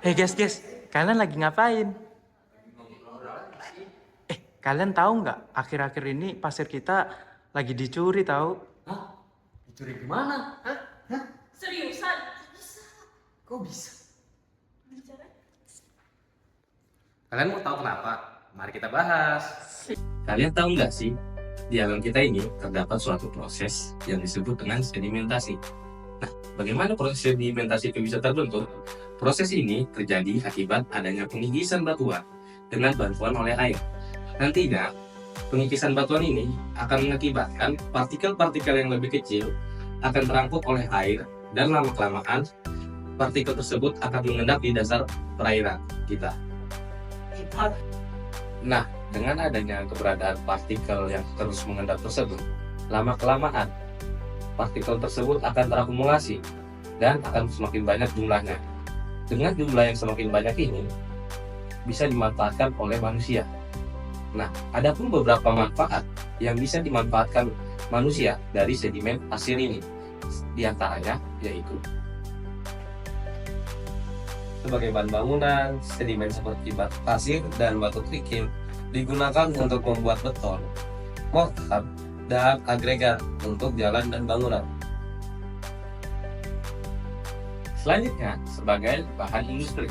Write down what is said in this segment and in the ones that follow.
Hey guys, kalian lagi ngapain? Kalian tahu nggak? Akhir-akhir ini pasir kita lagi dicuri tahu? Hah? Dicuri gimana? Hah? Hah? Seriusan? Kok bisa? Bicara? Kalian mau tahu kenapa? Mari kita bahas. Kalian tahu nggak sih, di alam kita ini terdapat suatu proses yang disebut dengan sedimentasi. Nah, bagaimana proses sedimentasi itu bisa terbentuk? Proses ini terjadi akibat adanya pengikisan batuan dengan bantuan oleh air. Nantinya, pengikisan batuan ini akan mengakibatkan partikel-partikel yang lebih kecil akan terangkut oleh air dan lama-kelamaan partikel tersebut akan mengendap di dasar perairan kita. Nah, dengan adanya keberadaan partikel yang terus mengendap tersebut, lama-kelamaan partikel tersebut akan terakumulasi dan akan semakin banyak jumlahnya. Dengan jumlah yang semakin banyak ini, bisa dimanfaatkan oleh manusia. Nah, ada pun beberapa manfaat yang bisa dimanfaatkan manusia dari sedimen pasir ini. Di antaranya yaitu sebagai bahan bangunan, sedimen seperti batu pasir dan batu kerikil digunakan untuk membuat beton, mortar, dan agregat untuk jalan dan bangunan. Selanjutnya, sebagai bahan industri,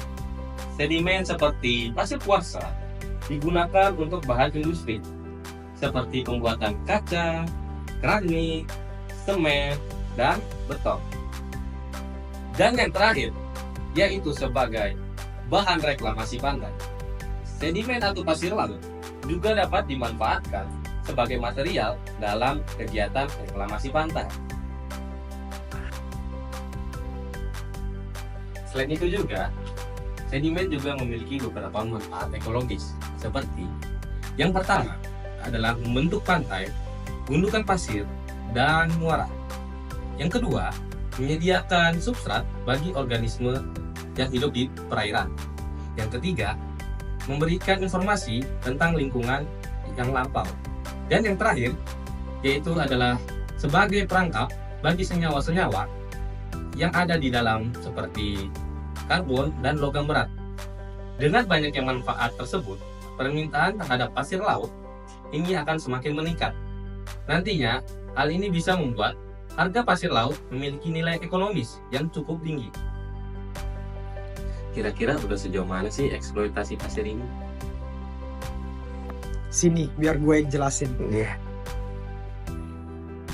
sedimen seperti pasir kuarsa digunakan untuk bahan industri seperti pembuatan kaca, keramik, semen, dan beton. Dan yang terakhir, yaitu sebagai bahan reklamasi pantai. Sedimen atau pasir laut juga dapat dimanfaatkan sebagai material dalam kegiatan reklamasi pantai. Selain itu juga, sedimen juga memiliki beberapa manfaat ekologis, seperti yang pertama adalah membentuk pantai, gundukan pasir, dan muara. Yang kedua, menyediakan substrat bagi organisme yang hidup di perairan. Yang ketiga, memberikan informasi tentang lingkungan yang lampau. Dan yang terakhir, yaitu adalah sebagai perangkap bagi senyawa-senyawa yang ada di dalam seperti karbon dan logam berat. Dengan banyaknya manfaat tersebut, permintaan terhadap pasir laut ini akan semakin meningkat. Nantinya, hal ini bisa membuat harga pasir laut memiliki nilai ekonomis yang cukup tinggi. Kira-kira udah sejauh mana sih eksploitasi pasir ini? Sini, biar gue jelasin. Iya.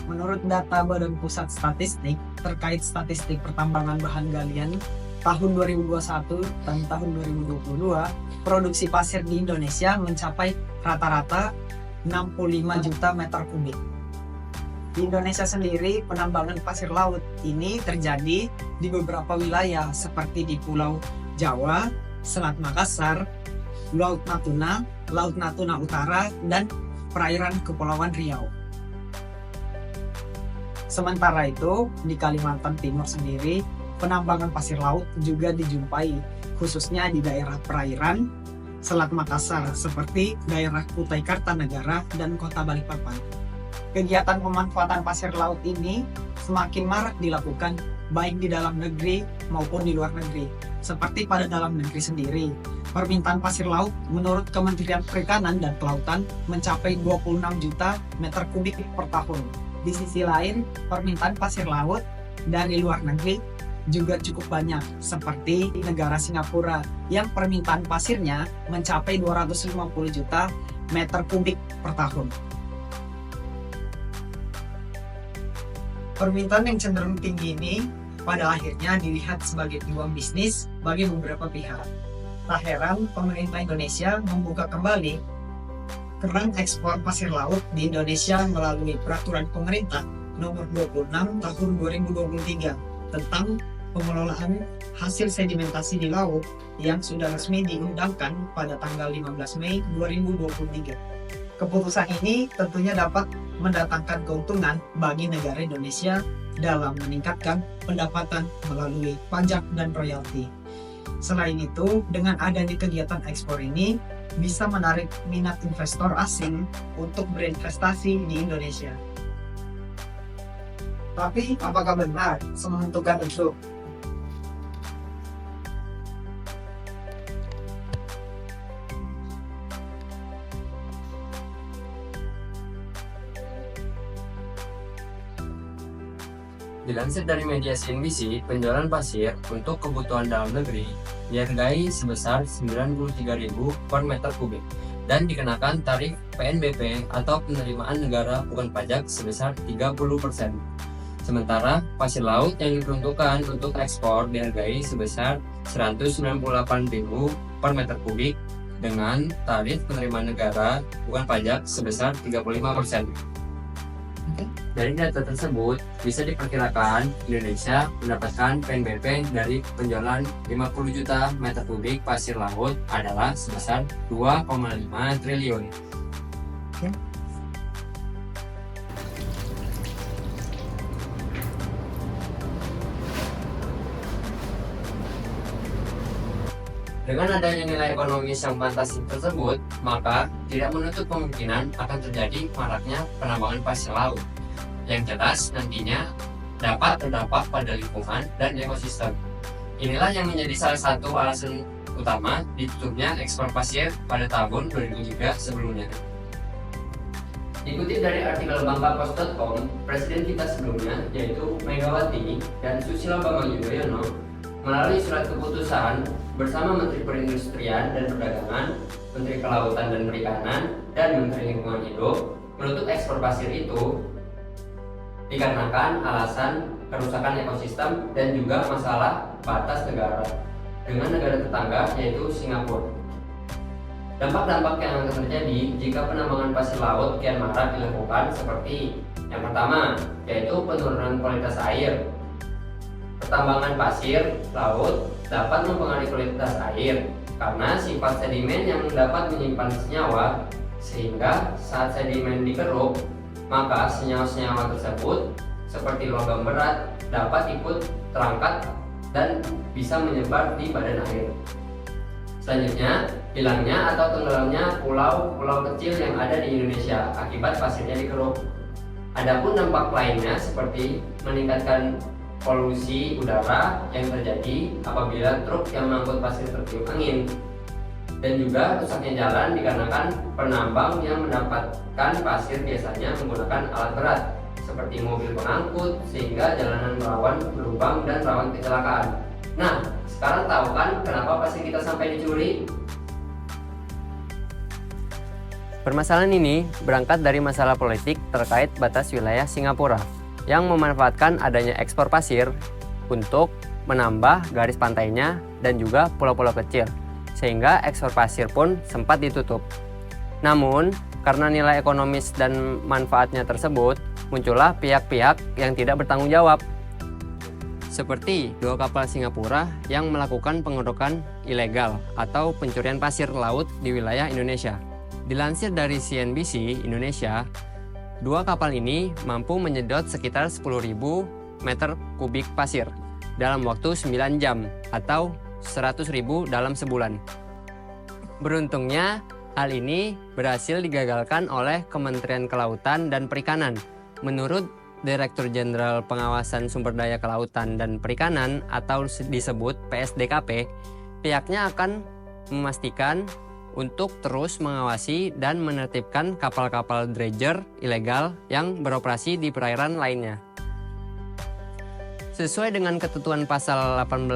Menurut data Badan Pusat Statistik terkait statistik pertambangan bahan galian tahun 2021 dan tahun 2022, produksi pasir di Indonesia mencapai rata-rata 65 juta meter kubik. Di Indonesia sendiri, penambangan pasir laut ini terjadi di beberapa wilayah seperti di Pulau Jawa, Selat Makassar, Laut Natuna Utara, dan perairan Kepulauan Riau. Sementara itu, di Kalimantan Timur sendiri, penambangan pasir laut juga dijumpai, khususnya di daerah perairan Selat Makassar seperti daerah Kutai Kartanegara dan Kota Balikpapan. Kegiatan pemanfaatan pasir laut ini semakin marak dilakukan baik di dalam negeri maupun di luar negeri. Seperti pada dalam negeri sendiri, permintaan pasir laut menurut Kementerian Perikanan dan Kelautan mencapai 26 juta meter kubik per tahun. Di sisi lain, permintaan pasir laut dari luar negeri juga cukup banyak, seperti negara Singapura yang permintaan pasirnya mencapai 250 juta meter kubik per tahun. Permintaan yang cenderung tinggi ini pada akhirnya dilihat sebagai peluang bisnis bagi beberapa pihak. Tak heran pemerintah Indonesia membuka kembali keran ekspor pasir laut di Indonesia melalui Peraturan Pemerintah Nomor 26 Tahun 2023 tentang pengelolaan hasil sedimentasi di laut yang sudah resmi diundangkan pada tanggal 15 Mei 2023. Keputusan ini tentunya dapat mendatangkan keuntungan bagi negara Indonesia dalam meningkatkan pendapatan melalui pajak dan royalti. Selain itu, dengan adanya kegiatan ekspor ini bisa menarik minat investor asing untuk berinvestasi di Indonesia. Tapi apakah benar menentukan itu? Dilansir dari media CNBC, penjualan pasir untuk kebutuhan dalam negeri dihargai sebesar 93.000 per meter kubik dan dikenakan tarif PNBP atau penerimaan negara bukan pajak sebesar 30%. Sementara pasir laut yang diperuntukkan untuk ekspor dihargai sebesar 198.000 per meter kubik dengan tarif penerimaan negara bukan pajak sebesar 35%. Dari data tersebut, bisa diperkirakan Indonesia mendapatkan PNBP dari penjualan 50 juta meter kubik pasir laut adalah sebesar 2,5 triliun. Dengan adanya nilai ekonomis yang fantastis tersebut, maka tidak menutup kemungkinan akan terjadi maraknya penambangan pasir laut yang jelas nantinya dapat terdampak pada lingkungan dan ekosistem. Inilah yang menjadi salah satu alasan utama ditutupnya ekspor pasir pada tahun 2003 sebelumnya. Dikutip dari artikel bangkapos.com, presiden kita sebelumnya yaitu Megawati dan Susilo Bambang Yudhoyono melalui surat keputusan bersama Menteri Perindustrian dan Perdagangan, Menteri Kelautan dan Perikanan, dan Menteri Lingkungan Hidup menutup ekspor pasir itu dikarenakan alasan kerusakan ekosistem dan juga masalah batas negara dengan negara tetangga yaitu Singapura. Dampak-dampak yang akan terjadi jika penambangan pasir laut kian marak dilakukan seperti yang pertama yaitu penurunan kualitas air. Pertambangan pasir laut dapat mempengaruhi kualitas air karena sifat sedimen yang dapat menyimpan senyawa, sehingga saat sedimen dikeruk, maka senyawa-senyawa tersebut seperti logam berat dapat ikut terangkat dan bisa menyebar di badan air. Selanjutnya, hilangnya atau tenggelamnya pulau-pulau kecil yang ada di Indonesia akibat pasirnya dikeruk. Adapun dampak lainnya seperti meningkatkan polusi udara yang terjadi apabila truk yang mengangkut pasir tertiup angin, dan juga rusaknya jalan dikarenakan penambang yang mendapatkan pasir biasanya menggunakan alat berat seperti mobil pengangkut sehingga jalanan rawan berlubang dan rawan kecelakaan. Nah, sekarang tahu kan kenapa pasir kita sampai dicuri? Permasalahan ini berangkat dari masalah politik terkait batas wilayah Singapura yang memanfaatkan adanya ekspor pasir untuk menambah garis pantainya dan juga pulau-pulau kecil, sehingga ekspor pasir pun sempat ditutup. Namun, karena nilai ekonomis dan manfaatnya tersebut, muncullah pihak-pihak yang tidak bertanggung jawab. Seperti 2 kapal Singapura yang melakukan pengerukan ilegal atau pencurian pasir laut di wilayah Indonesia. Dilansir dari CNBC Indonesia, 2 kapal ini mampu menyedot sekitar 10.000 meter kubik pasir dalam waktu 9 jam atau 100.000 dalam sebulan. Beruntungnya, hal ini berhasil digagalkan oleh Kementerian Kelautan dan Perikanan. Menurut Direktur Jenderal Pengawasan Sumber Daya Kelautan dan Perikanan atau disebut PSDKP, pihaknya akan memastikan untuk terus mengawasi dan menertibkan kapal-kapal dredger ilegal yang beroperasi di perairan lainnya. Sesuai dengan ketentuan pasal 18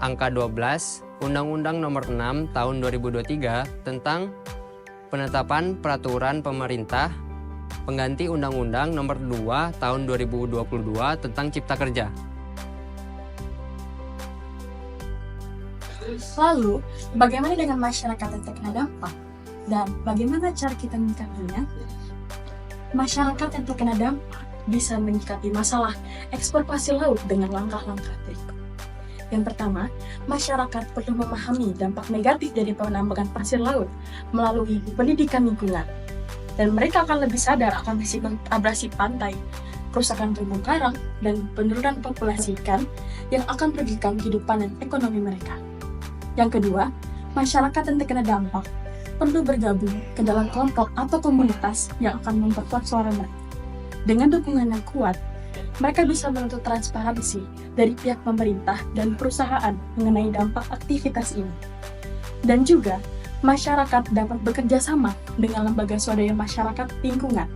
angka 12 Undang-Undang Nomor 6 Tahun 2023 tentang penetapan peraturan pemerintah pengganti Undang-Undang Nomor 2 Tahun 2022 tentang Cipta Kerja. Lalu, bagaimana dengan masyarakat yang terkena dampak? Dan bagaimana cara kita menyikapinya? Masyarakat yang terkena dampak bisa menyikapi masalah ekspor pasir laut dengan langkah-langkah berikut. Yang pertama, masyarakat perlu memahami dampak negatif dari penambangan pasir laut melalui pendidikan lingkungan. Dan mereka akan lebih sadar akan risiko abrasi pantai, kerusakan terumbu karang, dan penurunan populasi ikan yang akan merugikan kehidupan dan ekonomi mereka. Yang kedua, masyarakat yang terkena dampak perlu bergabung ke dalam kelompok atau komunitas yang akan memperkuat suara mereka. Dengan dukungan yang kuat, mereka bisa menuntut transparansi dari pihak pemerintah dan perusahaan mengenai dampak aktivitas ini. Dan juga, masyarakat dapat bekerja sama dengan lembaga swadaya masyarakat lingkungan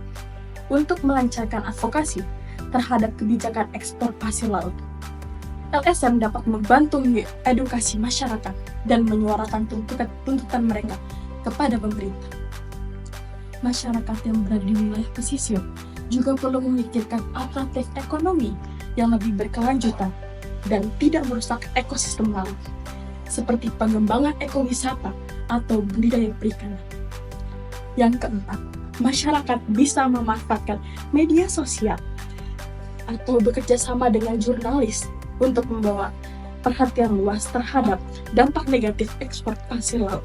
untuk melancarkan advokasi terhadap kebijakan ekspor pasir laut. LSM dapat membantu edukasi masyarakat dan menyuarakan tuntutan mereka kepada pemerintah. Masyarakat yang berada di wilayah pesisir juga perlu memikirkan alternatif ekonomi yang lebih berkelanjutan dan tidak merusak ekosistem laut, seperti pengembangan ekowisata atau budidaya perikanan. Yang keempat, masyarakat bisa memanfaatkan media sosial atau bekerja sama dengan jurnalis untuk membawa perhatian luas terhadap dampak negatif ekspor pasir laut.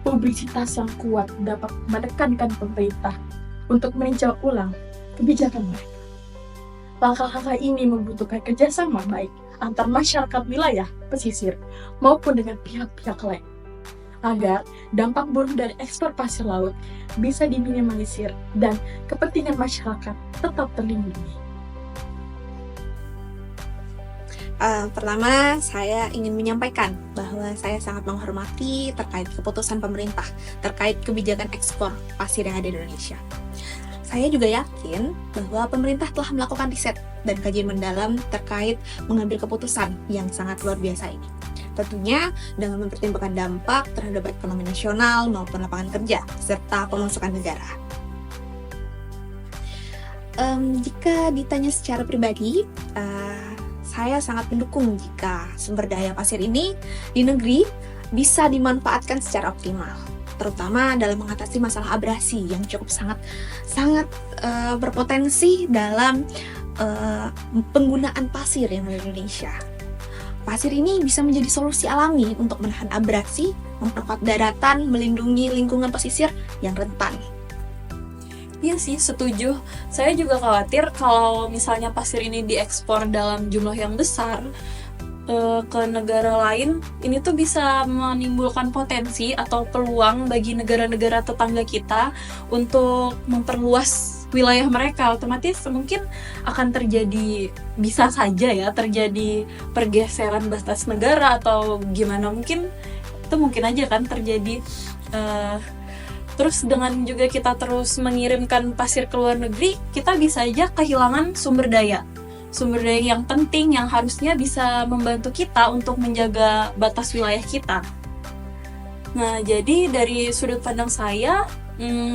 Publisitas yang kuat dapat menekankan pemerintah untuk meninjau ulang kebijakan mereka. Langkah-langkah ini membutuhkan kerjasama baik antar masyarakat wilayah pesisir maupun dengan pihak-pihak lain, agar dampak buruk dari ekspor pasir laut bisa diminimalisir dan kepentingan masyarakat tetap terlindungi. Pertama, saya ingin menyampaikan bahwa saya sangat menghormati terkait keputusan pemerintah terkait kebijakan ekspor pasir yang ada di Indonesia. Saya juga yakin bahwa pemerintah telah melakukan riset dan kajian mendalam terkait mengambil keputusan yang sangat luar biasa ini. Tentunya dengan mempertimbangkan dampak terhadap ekonomi nasional maupun lapangan kerja, serta pemasukan negara. Jika ditanya secara pribadi, saya sangat mendukung jika sumber daya pasir ini di negeri bisa dimanfaatkan secara optimal, terutama dalam mengatasi masalah abrasi yang cukup sangat berpotensi dalam penggunaan pasir yang ada di Indonesia. Pasir ini bisa menjadi solusi alami untuk menahan abrasi, memperkuat daratan, melindungi lingkungan pesisir yang rentan. Iya sih, setuju. Saya juga khawatir kalau misalnya pasir ini diekspor dalam jumlah yang besar ke negara lain, ini tuh bisa menimbulkan potensi atau peluang bagi negara-negara tetangga kita untuk memperluas wilayah mereka. Otomatis mungkin akan bisa saja ya terjadi pergeseran batas negara atau gimana, mungkin aja kan terjadi. Terus dengan juga kita terus mengirimkan pasir ke luar negeri, kita bisa aja kehilangan sumber daya yang penting yang harusnya bisa membantu kita untuk menjaga batas wilayah kita. Nah, jadi dari sudut pandang saya,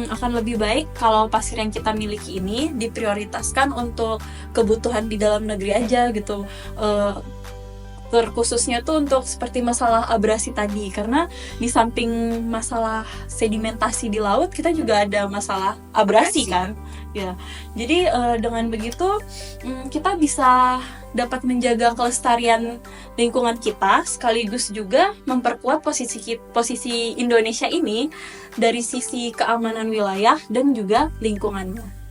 akan lebih baik kalau pasir yang kita miliki ini diprioritaskan untuk kebutuhan di dalam negeri aja gitu. Terkhususnya tuh untuk seperti masalah abrasi tadi, karena di samping masalah sedimentasi di laut, kita juga ada masalah abrasi kan ya. Jadi dengan begitu kita bisa dapat menjaga kelestarian lingkungan kita, sekaligus juga memperkuat posisi Indonesia ini dari sisi keamanan wilayah dan juga lingkungannya.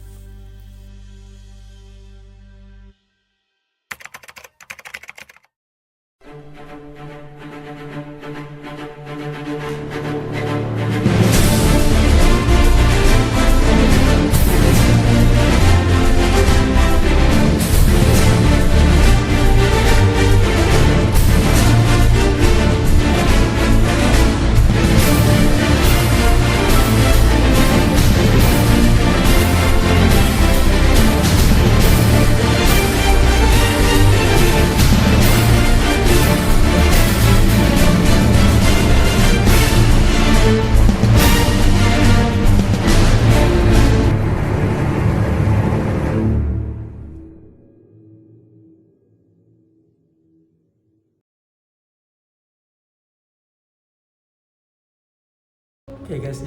Oke guys,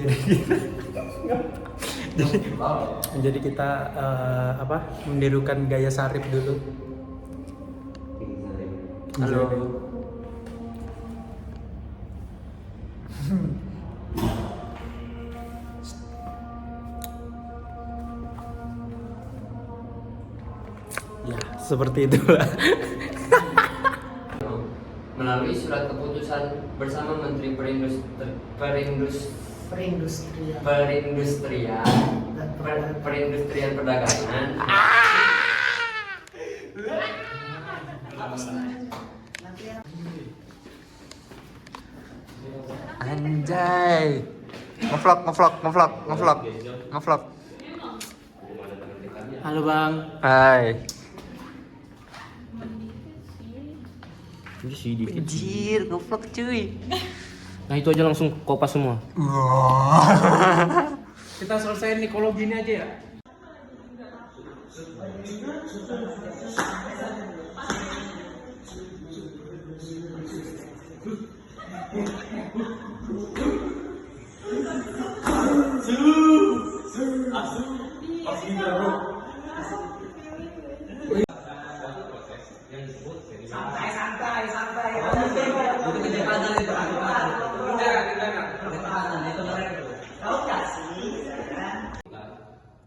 jadi kita menirukan gaya Sarip dulu. Halo. Ya, seperti itu. Melalui surat keputusan bersama Menteri Perindustrian Perdagangan. Anjay. Ngevlog. Halo Bang. Hai. Ini sih dikit. Anjir, goblok cuy. Nah itu aja langsung kopas semua. Kita selesaiin ekologi ini aja ya.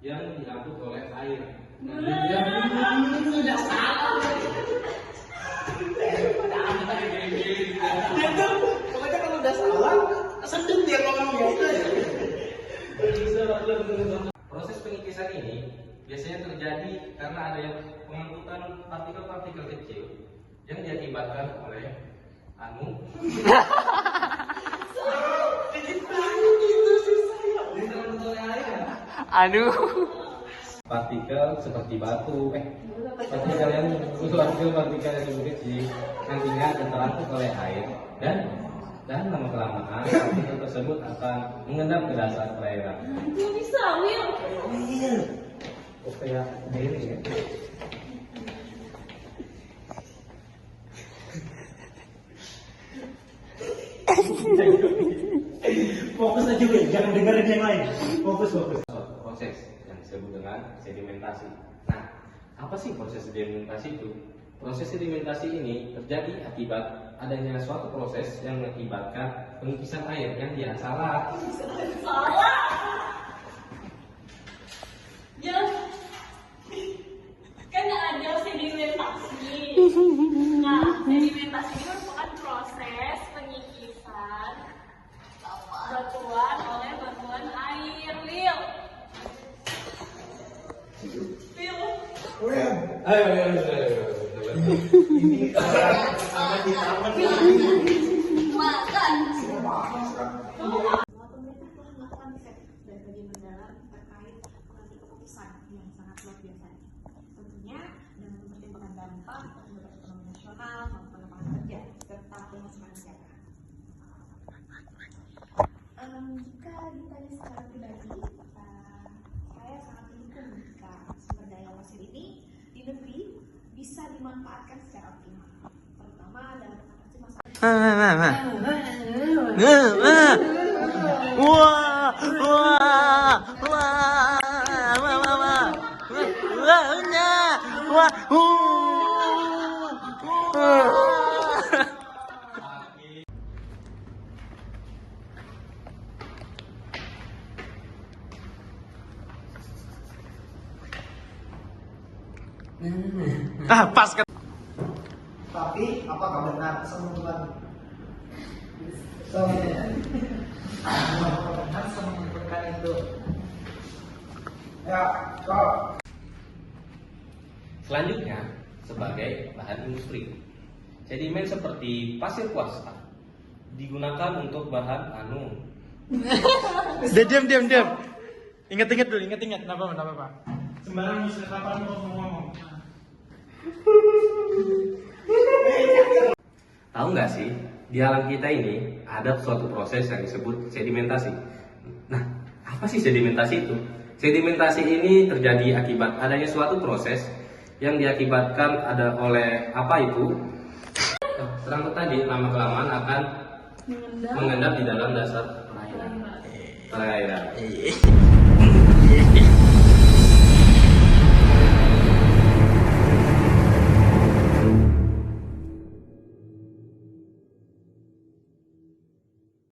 Yang diangkut oleh air. Proses pengikisan ini biasanya terjadi karena ada yang pengangkutan partikel-partikel kecil yang diakibatkan oleh partikel seperti batu, partikel yang kecil nantinya akan terangkut oleh air dan lama kelamaan partikel tersebut akan mengendap ke dasar perairan. Bisa, Will. Kayak ini ya. Fokus aja gue, jangan dengerin yang lain. Fokus. Suatu proses yang disebut dengan sedimentasi. Nah, apa sih proses sedimentasi itu? Proses sedimentasi ini terjadi akibat adanya suatu proses yang mengakibatkan pengikisan air yang salah. Ya, kan ada sedimentasi. Nah, sedimentasi ini merupakan proses penyikisan batuan oleh batuan air. Ayo. Ini sama di taman Makan. Pemerintah telah melakukan riset dan kajian mendalam terkait pengambil keputusan yang sangat luar biasa. Tentunya dengan mempertimbangkan dampak terhadap ekonomi nasional maupun lapangan kerja serta pemasukan negara. Jika ditanya secara pribadi, saya sangat mendukung jika sumber daya pasir ini di negeri bisa dimanfaatkan secara optimal, terutama dalam mengatasi masalah. Pas kan. Tapi apakah benar semua menyebutkan itu? Ya, kok. Selanjutnya, sebagai bahan industri, sedimen seperti pasir kuarsa digunakan untuk bahan Diam. Ingat dulu, ingat. Kenapa? Sembarang bisa kapan mau ngomong. Tahu nggak sih, di alam kita ini ada suatu proses yang disebut sedimentasi. Nah, apa sih sedimentasi itu? Sedimentasi ini terjadi akibat adanya suatu proses yang diakibatkan oleh apa itu? Terangkut tadi lama kelamaan akan mengendap di dalam dasar perairan.